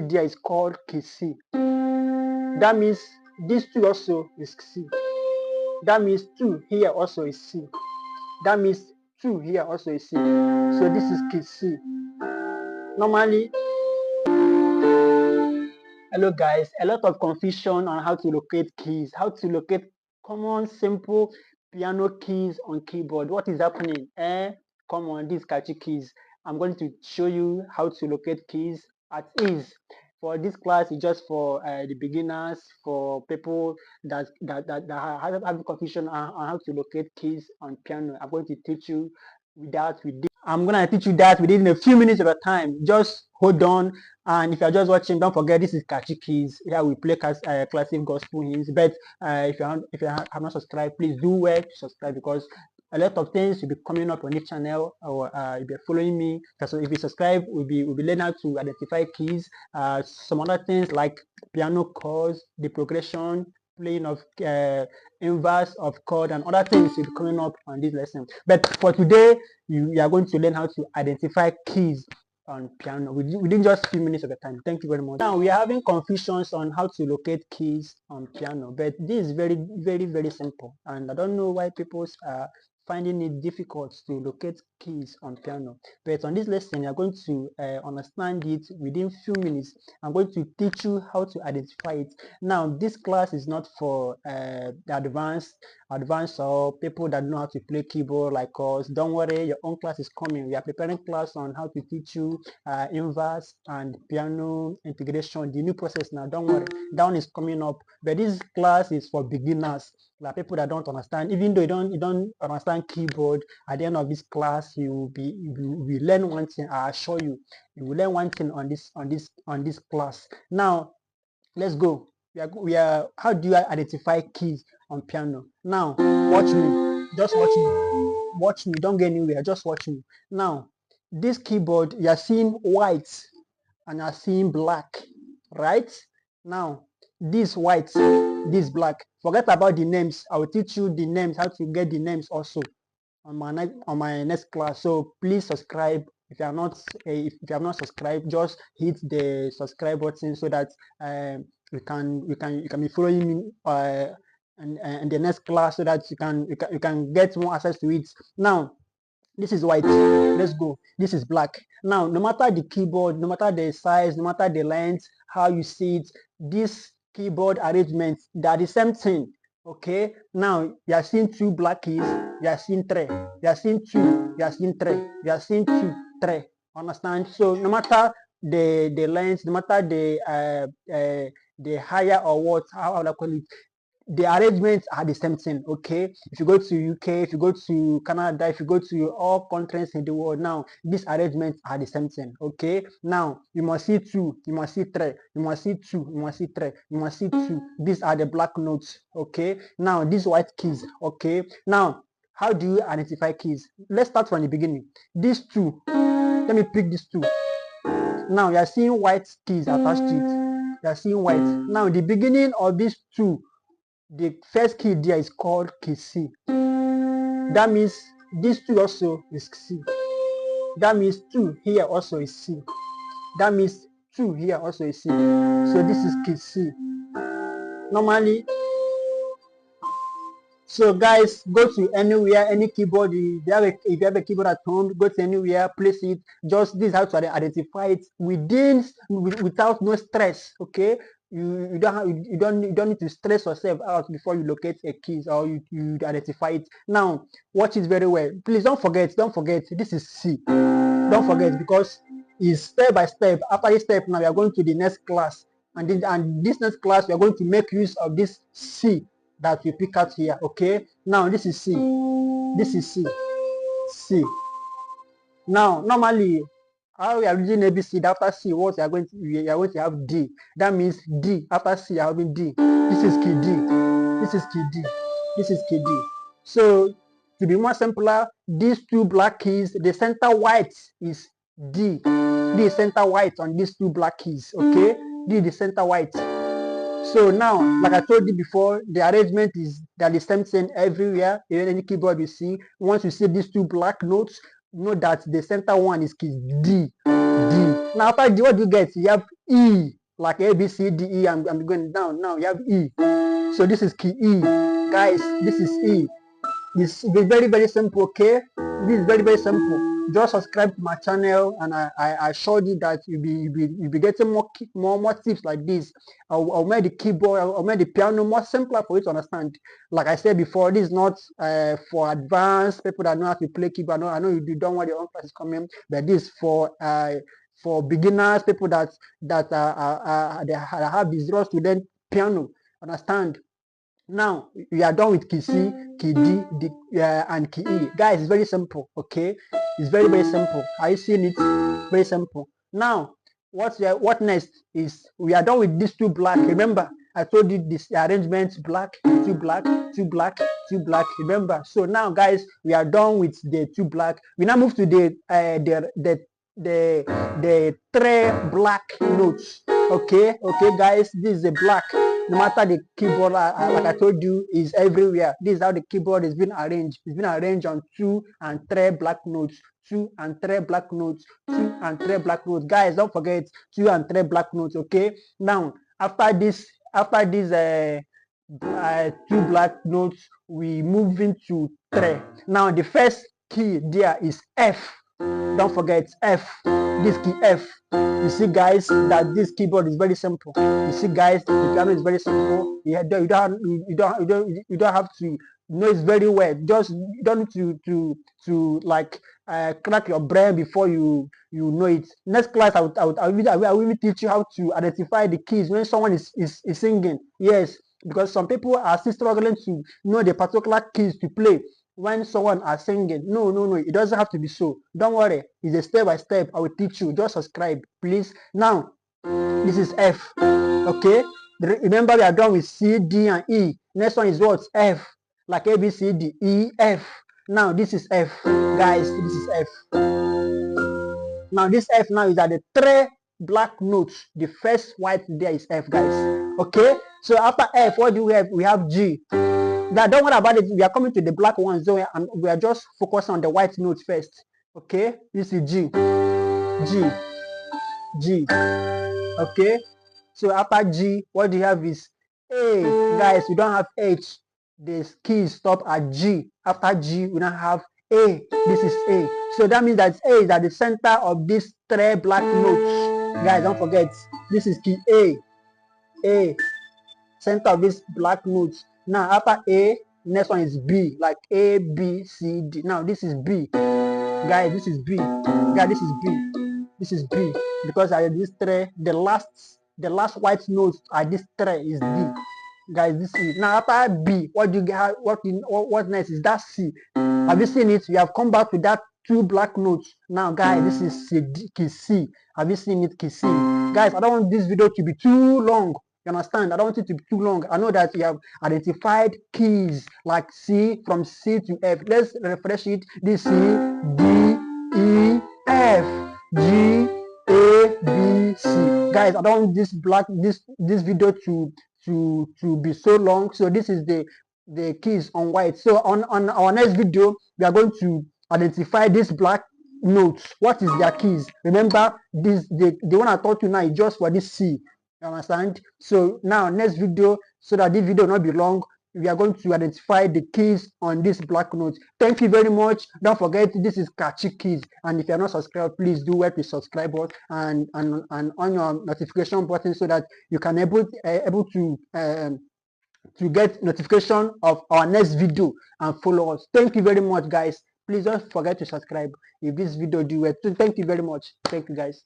there is called Kachy. That means this 2 also is C. That means 2 here also is C. That means 2 here also is C. So this is Kachy. Normally, hello guys, a lot of confusion on how to locate keys, how to locate common simple piano keys on keyboard. What is happening? Come on, these Kachy keys. I'm going to show you how to locate keys at ease. For this class, it's just for the beginners, for people that have confusion on how to locate keys on piano. I'm going to teach you I'm gonna teach you that within a few minutes of a time. Just hold on, and if you're just watching, don't forget this is Kachy Keys. Here we play classic gospel hymns. But if you have not subscribed, please do well to subscribe, because a lot of things will be coming up on this channel, or if you're following me. So if you subscribe, we'll be learning how to identify keys, some other things like piano chords, the progression, playing of inverse of chord, and other things will be coming up on this lesson. But for today, you are going to learn how to identify keys on piano within just a few minutes of the time. Thank you very much. Now we are having confusions on how to locate keys on piano, but this is very, very, very simple, and I don't know why people are finding it difficult to locate keys on piano. But on this lesson, you are going to understand it within few minutes. I'm going to teach you how to identify it. Now, this class is not for the advanced or people that know how to play keyboard like us. Don't worry, your own class is coming. We are preparing class on how to teach you inverse and piano integration, the new process. Now don't worry, that one is coming up, but this class is for beginners, like people that don't understand. Even though you don't understand keyboard, at the end of this class you will learn one thing. I assure you, you will learn one thing on this class. Now let's go. We are how do you identify keys on piano? Now watch me, just watch me, don't get anywhere, just watch me. Now this keyboard, you are seeing white and you are seeing black, right? Now this white, this black, forget about the names. I will teach you the names, how to get the names also on my next class. So please subscribe. If you have not subscribed, just hit the subscribe button so that you can be following me in the next class, so that you can get more access to it. Now this is white, let's go. This is black. Now no matter the keyboard, no matter the size, no matter the length, how you see it, this keyboard arrangement, they are the same thing. Okay, now you are seeing 2 black keys, you are seeing 3, you are seeing 2, you are seeing 3, you are seeing 2, 3. Understand? So no matter the length, no matter the higher or what, how I call it, the arrangements are the same thing. Okay, if you go to UK, if you go to Canada, if you go to all countries in the world, now these arrangements are the same thing. Okay, now you must see 2, you must see 3, you must see 2, you must see 3, you must see 2. These are the black notes. Okay, now these white keys. Okay, now how do you identify keys? Let's start from the beginning. These 2, let me pick these 2. Now you are seeing white keys attached to it, you are seeing white. Now the beginning of these 2, the first key there is called Kachy. That means this 2 also is C. That means 2 here also is C. That means 2 here also is C. So this is Kachy. Normally, so guys, go to anywhere, any keyboard. If you have a keyboard at home, go to anywhere, place it. Just this is how to identify it without no stress. Okay, you don't need to stress yourself out before you locate a key or you identify it. Now watch it very well. Please don't forget. This is C. Don't forget, because it's step by step. After this step, now we are going to the next class, and this next class we are going to make use of this C that we pick out here. Okay, now this is C, this is C. Now normally, how we are using ABC, after C, what we are going to have D. That means D. After C, you are having D. This is key D, this is key D, this is key D. So to be more simpler, these 2 black keys, the center white is D. D is center white on these 2 black keys. Okay, D is the center white. So now, like I told you before, the arrangement is that the same thing everywhere. In any keyboard you see, once you see these 2 black notes, know that the center one is key D. Now after D, what do you get? You have E, like A, B, C, D, E. I'm going down. Now you have E. So this is key E. Guys, this is E. It's very, very simple, okay? This is very, very simple. Just subscribe to my channel, and I assured you that you'll be getting more tips like this. I'll make the keyboard, I'll make the piano more simpler for you to understand. Like I said before, this is not for advanced people that know how to play keyboard. I know you don't want your own class is coming, but this is for beginners, people that they have the zero student piano. Understand? Now we are done with key C, key D, and key E. Guys, it's very simple, okay? It's very, very simple. Are you seeing it? Very simple. Now, what next is we are done with these two black. Remember, I told you this arrangement: black, two black, two black, two black. Remember. So now, guys, we are done with the two black. We now move to the three black notes. Okay, guys, this is a black. No matter the keyboard, like I told you, is everywhere. This is how the keyboard is being arranged. It's been arranged on 2 and 3 black notes, 2 and 3 black notes, 2 and 3 black notes. Guys, don't forget 2 and 3 black notes. Okay. Now, after these 2 black notes, we move into 3. Now, the first key there is F. Don't forget F. This key F. You see, guys, that this keyboard is very simple. You see, guys, the piano is very simple. You don't have to know it very well. Just you don't need to like crack your brain before you know it. Next class, I will even teach you how to identify the keys when someone is singing. Yes, because some people are still struggling to know the particular keys to play when someone are singing. No, it doesn't have to be so. Don't worry, it's a step by step. I will teach you. Just subscribe, please. Now, this is F. Okay, remember we are done with C, D, and E. Next one is what? F, like A, B, C, D, E, F. Now this is F, guys. This is F. Now this F now is at the 3 black notes. The first white there is F, guys. Okay, so after F, what do we have? We have G. Now, don't worry about it. We are coming to the black ones, so we are just focusing on the white notes first. Okay, this is G. Okay, so after G, what do you have is A. Guys, we don't have H. The keys stop at G. After G, we don't have A. This is A. So that means that A is at the center of these 3 black notes. Guys, don't forget, this is key A. Center of these black notes. Now after A, next one is B, like A, B, C, D. Now this is B. Guys, this is B. Guys, this is B. This is B. Because I have these 3, the last white notes are these 3 is B. Guys, this is now after B. What do you get? What next is that C? Have you seen it? We have come back to that 2 black notes. Now, guys, this is key C. Have you seen it? Key C. Guys, I don't want this video to be too long. You understand? I don't want it to be too long. I know that you have identified keys like C, from C to F. Let's refresh it. This C, D, E, F, G, A, B, C. Guys, I don't want this video to be so long. So this is the keys on white. So on our next video, we are going to identify these black notes. What is their keys? Remember, the one I taught you now is just for this C. You understand? So now next video, so that this video will not be long, we are going to identify the keys on this black notes. Thank you very much. Don't forget, this is Kachy Keys, and if you are not subscribed, please do hit the subscribe button and on your notification button, so that you can able to get notification of our next video and follow us. Thank you very much, guys. Please don't forget to subscribe if this video do well. Thank you very much. Thank you, guys.